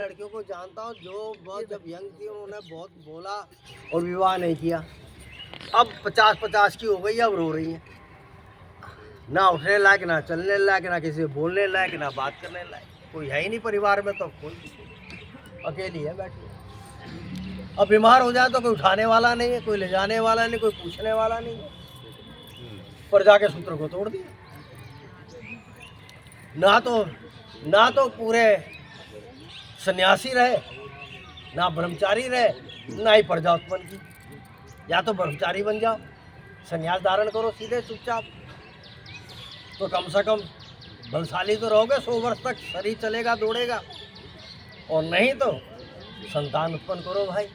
लड़कियों को जानता हूँ जो बहुत जब यंग थी उन्होंने बहुत बोला और विवाह नहीं किया। अब 50-50 की हो गई, अब रो रही हैं, ना उठने लायक, ना चलने लायक, ना किसी से बोलने लायक, ना बात करने लायक। कोई है ही नहीं परिवार में, तो कोई अकेली है बैठी। अब बीमार हो जाए तो कोई उठाने वाला नहीं है, कोई ले जाने वाला नहीं, कोई पूछने वाला नहीं है। पर जाके सूत्र को तोड़ दिया। ना तो पूरे सन्यासी रहे, ना ब्रह्मचारी रहे, ना ही प्रजा उत्पन्न की। या तो ब्रह्मचारी बन जाओ, सन्यास धारण करो सीधे चुपचाप, तो कम से कम बलशाली तो रहोगे, 100 वर्ष तक शरीर चलेगा दौड़ेगा। और नहीं तो संतान उत्पन्न करो भाई,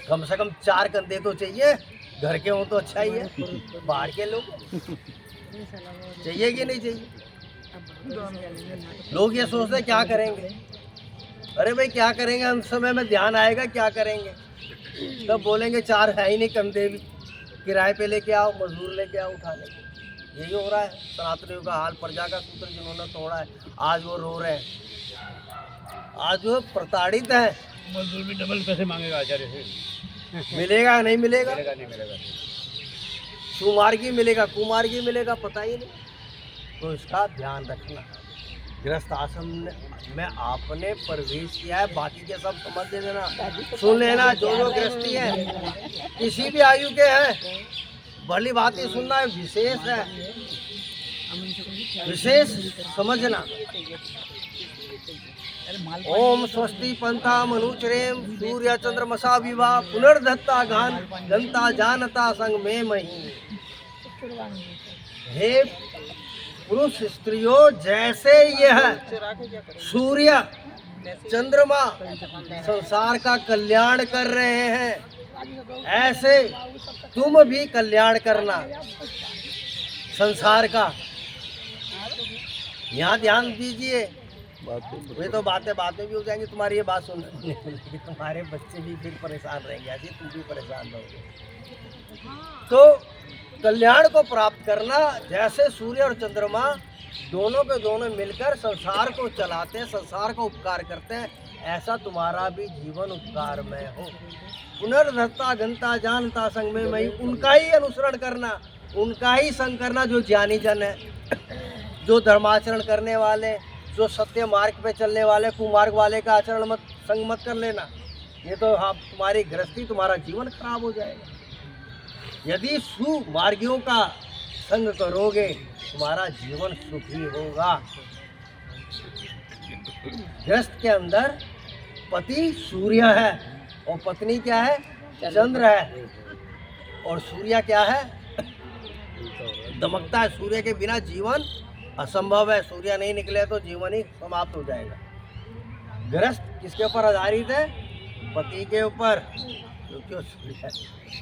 कम से कम 4 कंधे तो चाहिए। घर के हों तो अच्छा ही है, बाहर के लोग चाहिए कि नहीं चाहिए। लोग ये सोचते क्या करेंगे, अरे भाई क्या करेंगे, हम समय में ध्यान आएगा क्या करेंगे, तब बोलेंगे 4 है ही नहीं कंधे भी, किराए पे लेके आओ, मजदूर लेके आओ उठाने को। यही हो रहा है सनातनियों का हाल। प्रजा का सूत्र जिन्होंने तोड़ा है, आज वो रो रहे हैं, आज वो प्रताड़ित है। मजदूर भी डबल पैसे मांगेगा आचार्य से। मिलेगा नहीं मिलेगा, नहीं मिलेगा। सुमार्गी मिलेगा कुमार्गी मिलेगा, पता ही नहीं। तो इसका ध्यान रखना। गृहस्थ आश्रम में आपने प्रवेश किया है, बाकी के सब समझ देना, सुन लेना। जो गृहस्थी है, किसी भी आयु के हैं, भली बात ही सुनना है, विशेष है, विशेष समझना। ओम स्वस्ति पंथा मनुचरेम सूर्य चंद्रमसा विवाह पुनर्धत्ता घंता जानता संग में मही। हे पुरुष स्त्रियों, जैसे यह सूर्य चंद्रमा संसार का कल्याण कर रहे हैं, ऐसे तुम भी कल्याण करना संसार का। यहाँ ध्यान दीजिए। वे तो बातें भी हो जाएंगी, तुम्हारी ये बात सुन लेकिन तुम्हारे बच्चे भी फिर परेशान रहेंगे, अजी तुम भी परेशान रहोगे। तो कल्याण को प्राप्त करना, जैसे सूर्य और चंद्रमा दोनों के दोनों मिलकर संसार को चलाते हैं, संसार को उपकार करते हैं, ऐसा तुम्हारा भी जीवन उपकार में हो। पुनर्धत्ता घंता जानता संग में मई, उनका ही अनुसरण करना, उनका ही संग करना जो ज्ञानी जन है, जो धर्माचरण करने वाले, जो सत्य मार्ग पे चलने वाले। कुमार्ग वाले का आचरण संग मत कर लेना, ये तो आप तुम्हारी गृहस्थी, तुम्हारा जीवन खराब हो जाएगा। यदि सुमार्गियों का संग करोगे, तुम्हारा जीवन सुखी होगा। गृहस्थ के अंदर पति सूर्य है और पत्नी क्या है, चंद्र है। और सूर्य क्या है, दमकता है। सूर्य के बिना जीवन असंभव है, सूर्य नहीं निकले तो जीवन ही समाप्त हो जाएगा। गृहस्थ किसके ऊपर आधारित है, पति के ऊपर, क्योंकि सूर्य है।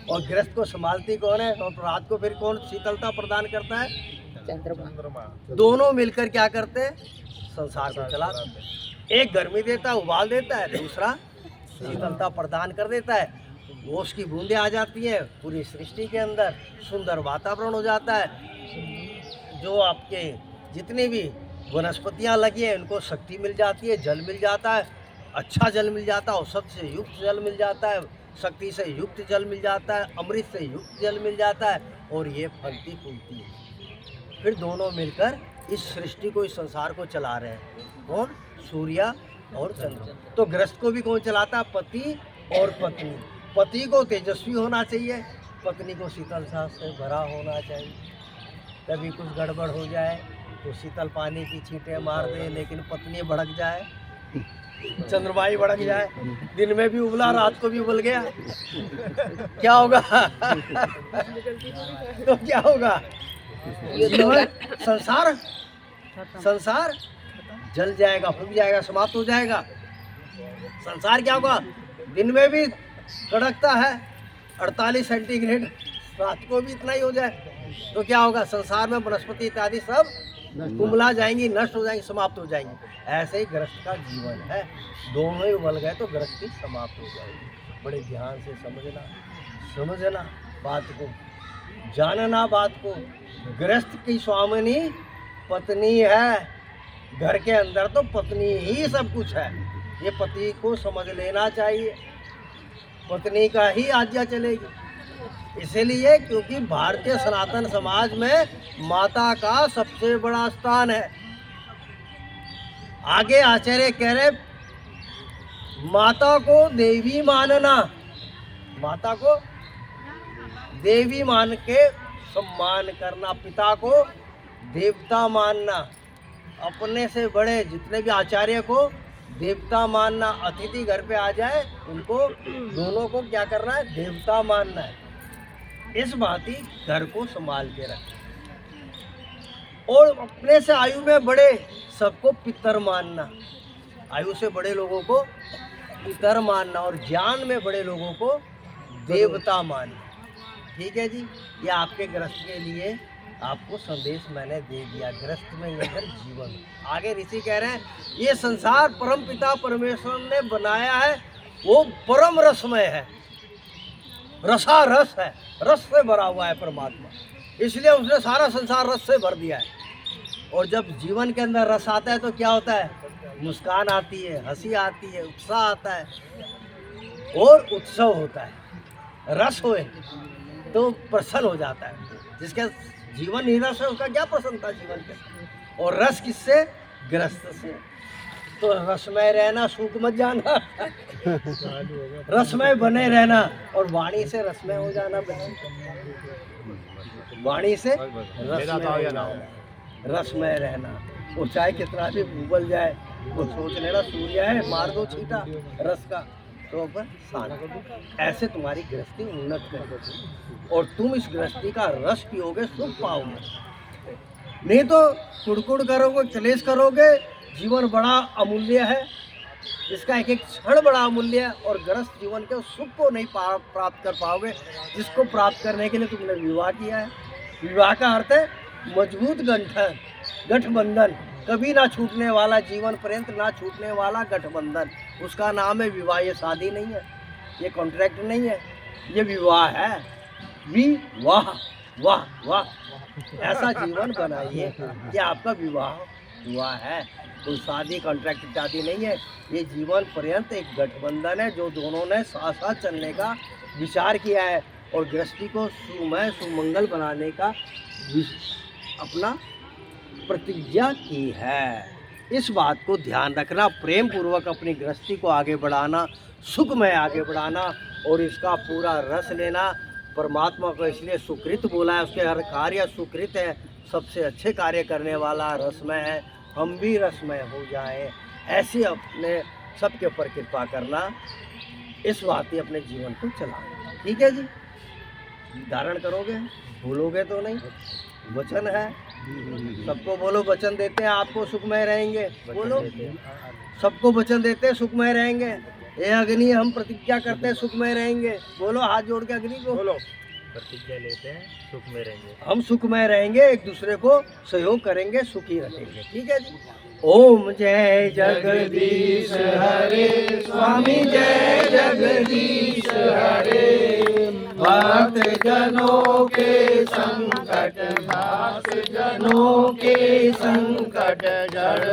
और गृहस्थ को संभालती कौन है, और रात को फिर कौन शीतलता प्रदान करता है, चंद्रमा। दोनों मिलकर क्या करते हैं, संसार को चलाते हैं। एक गर्मी देता है, उबाल देता है, दूसरा शीतलता प्रदान कर देता है। वो उसकी बूंदें आ जाती हैं, पूरी सृष्टि के अंदर सुंदर वातावरण हो जाता है। जो आपके जितनी भी वनस्पतियाँ लगी हैं, उनको शक्ति मिल जाती है, जल मिल जाता है, अच्छा जल मिल जाता है, औषध से युक्त जल मिल जाता है, शक्ति से युक्त जल मिल जाता है, अमृत से युक्त जल मिल जाता है, और ये फलती फूलती है। फिर दोनों मिलकर इस सृष्टि को, इस संसार को चला रहे हैं। कौन, सूर्य और चंद्र। तो गृहस्थ को भी कौन चलाता है, पति और पत्नी। पति को तेजस्वी होना चाहिए, पत्नी को शीतलता से भरा होना चाहिए। कभी कुछ गड़बड़ हो जाए तो शीतल पानी की छींटे मार दे, लेकिन पत्नी भड़क जाए, चंद्रमा ही भड़क जाए, दिन में भी उबला, रात को भी उबल गया, क्या होगा तो क्या होगा, संसार जल जाएगा, फूक जाएगा, समाप्त हो जाएगा। संसार क्या होगा, दिन में भी कड़कता है 48 सेंटीग्रेड, रात को भी इतना ही हो जाए तो क्या होगा, संसार में वनस्पति इत्यादि सब कुंभला जाएंगी, नष्ट हो जाएंगी, समाप्त हो जाएंगी। ऐसे ही गृहस्थ का जीवन है, दोनों ही उबल गए तो गृहस्थी समाप्त हो जाएगी। बड़े ध्यान से समझना बात को, जानना बात को। गृहस्थ की स्वामिनी पत्नी है, घर के अंदर तो पत्नी ही सब कुछ है। ये पति को समझ लेना चाहिए, पत्नी का ही आज्ञा चलेगी। इसीलिए क्योंकि भारतीय सनातन समाज में माता का सबसे बड़ा स्थान है। आगे आचार्य कह रहे माता को देवी मानना, माता को देवी मान के सम्मान करना, पिता को देवता मानना, अपने से बड़े जितने भी आचार्य को देवता मानना। अतिथि घर पे आ जाए उनको दोनों को क्या करना है, देवता मानना है। इस भांति घर को संभाल के रखें। और अपने से आयु में बड़े सबको पितर मानना, आयु से बड़े लोगों को पितर मानना और ज्ञान में बड़े लोगों को देवता मानना। ठीक है जी, ये आपके गृहस्थ के लिए आपको संदेश मैंने दे दिया। गृहस्थ में लेकर जीवन। आगे ऋषि कह रहे हैं ये संसार परम पिता परमेश्वर ने बनाया है, वो परम रसमय है, रसा रस है, रस से भरा हुआ है परमात्मा, इसलिए उसने सारा संसार रस से भर दिया है। और जब जीवन के अंदर रस आता है तो क्या होता है, मुस्कान आती है, हंसी आती है, उत्साह आता है और उत्सव होता है। रस होए तो प्रसन्न हो जाता है। जिसका जीवन ही रस है उसका क्या प्रसन्नता जीवन पे। और रस किससे, गृहस्थ से। तो रसमय रहना, सूख मत जाना, रसमय बने रहना और वाणी से रसमय हो जाना। वाणी से रसमय रहना। वो चाहे कितना भी उबल जाए, वो सोच लेना सूर्य है, मार दो छीटा रस का तो पर शांत। ऐसे तुम्हारी गृहस्थी उन्नत करेगी और तुम इस गृहस्थी का रस पियोगे, सुख पाओगे। नहीं तो कुड़कुड़ करोगे, क्लेश करोगे। जीवन बड़ा अमूल्य है, इसका एक एक क्षण बड़ा अमूल्य है और गृहस्थ जीवन के सुख को नहीं प्राप्त कर पाओगे, जिसको प्राप्त करने के लिए तुमने विवाह किया है। विवाह का अर्थ है मजबूत गठबंधन, कभी ना छूटने वाला, जीवन पर्यंत ना छूटने वाला गठबंधन, उसका नाम है विवाह। ये शादी नहीं है, ये कॉन्ट्रैक्ट नहीं है, ये विवाह है। वाह वाह वाह, ऐसा जीवन बनाइए कि आपका विवाह हुआ है। कोई शादी कॉन्ट्रैक्ट इत्यादि नहीं है, ये जीवन पर्यंत एक गठबंधन है जो दोनों ने साथ साथ चलने का विचार किया है और गृहस्थी को सुमय सुमंगल बनाने का अपना प्रतिज्ञा की है। इस बात को ध्यान रखना, प्रेम पूर्वक अपनी गृहस्थी को आगे बढ़ाना, सुखमय आगे बढ़ाना और इसका पूरा रस लेना। परमात्मा को इसलिए सुकृत बोला है, उसके हर कार्य सुकृत है, सबसे अच्छे कार्य करने वाला रसमय है। हम भी रसमय हो जाएं, ऐसे अपने सबके ऊपर कृपा करना, इस बात ही अपने जीवन को चलाना। ठीक है जी, धारण करोगे, भूलोगे तो नहीं। वचन है, सबको बोलो वचन देते हैं आपको सुखमय रहेंगे। बोलो, सबको वचन देते हैं सुखमय रहेंगे। ये अग्नि हम प्रतिज्ञा करते हैं सुखमय रहेंगे। बोलो, हाथ जोड़ के अग्नि को बोलो, प्रतिज्ञा लेते हैं सुखमय रहेंगे। हम सुखमय रहेंगे, एक दूसरे को सहयोग करेंगे, सुखी रखेंगे। ठीक है जी। ओम जय जगदीश हरे, स्वामी जय जगदीश हरे। भक्त जनों के संकट नाश, जनों के संकट जड़